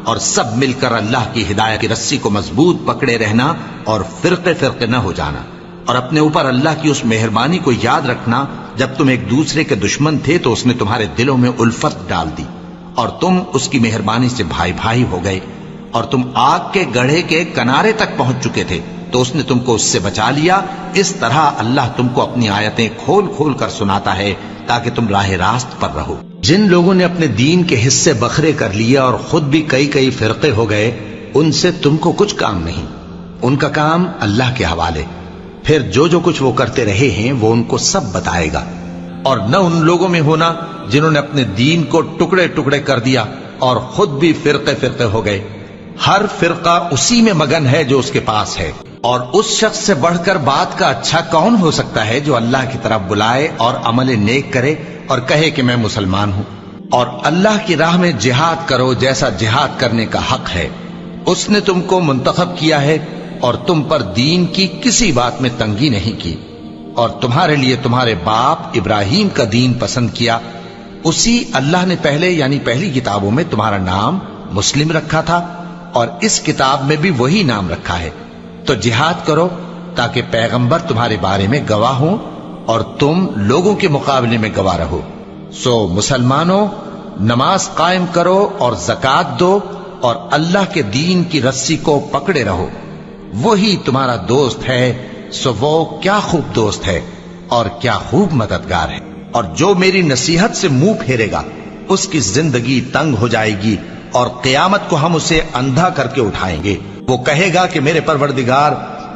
اور سب مل کر اللہ کی ہدایت کی رسی کو مضبوط پکڑے رہنا اور فرقے فرقے نہ ہو جانا، اور اپنے اوپر اللہ کی اس مہربانی کو یاد رکھنا جب تم ایک دوسرے کے دشمن تھے تو اس نے تمہارے دلوں میں الفت ڈال دی اور تم اس کی مہربانی سے بھائی بھائی ہو گئے، اور تم آگ کے گڑھے کے کنارے تک پہنچ چکے تھے تو اس نے تم کو اس سے بچا لیا۔ اس طرح اللہ تم کو اپنی آیتیں کھول کھول کر سناتا ہے تاکہ تم راہ راست پر رہو۔ جن لوگوں نے اپنے دین کے حصے بکھرے کر لیے اور خود بھی کئی کئی فرقے ہو گئے، ان سے تم کو کچھ کام نہیں، ان کا کام اللہ کے حوالے، پھر جو کچھ وہ کرتے رہے ہیں وہ ان کو سب بتائے گا۔ اور نہ ان لوگوں میں ہونا جنہوں نے اپنے دین کو ٹکڑے ٹکڑے کر دیا اور خود بھی فرقے فرقے ہو گئے، ہر فرقہ اسی میں مگن ہے جو اس کے پاس ہے، اور اس شخص سے بڑھ کر بات کا اچھا کون ہو سکتا ہے جو اللہ کی طرف بلائے اور عمل نیک کرے اور کہے کہ میں مسلمان ہوں۔ اور اللہ کی راہ میں جہاد کرو جیسا جہاد کرنے کا حق ہے، اس نے تم کو منتخب کیا ہے اور تم پر دین کی کسی بات میں تنگی نہیں کی، اور تمہارے لیے تمہارے باپ ابراہیم کا دین پسند کیا، اسی اللہ نے پہلے یعنی پہلی کتابوں میں تمہارا نام مسلم رکھا تھا، اور اس کتاب میں بھی وہی نام رکھا ہے۔ تو جہاد کرو تاکہ پیغمبر تمہارے بارے میں گواہ ہوں اور تم لوگوں کے مقابلے میں گواہ رہو۔ سو مسلمانوں، نماز قائم کرو اور زکوٰۃ دو اور اللہ کے دین کی رسی کو پکڑے رہو، وہی تمہارا دوست ہے، سو وہ کیا خوب دوست ہے اور کیا خوب مددگار ہے۔ اور جو میری نصیحت سے منہ پھیرے گا اس کی زندگی تنگ ہو جائے گی، اور قیامت کو ہم اسے اندھا کر کے اٹھائیں گے۔ وہ کہے گا کہ میرے پروردگار،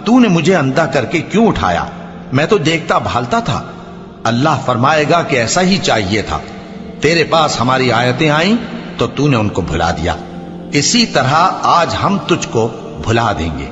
تو نے مجھے اندھا کر کے کیوں اٹھایا؟ میں تو دیکھتا بھالتا تھا۔ اللہ فرمائے گا کہ ایسا ہی چاہیے تھا، تیرے پاس ہماری آیتیں آئیں تو تو نے ان کو بھلا دیا، اسی طرح آج ہم تجھ کو بھلا دیں گے۔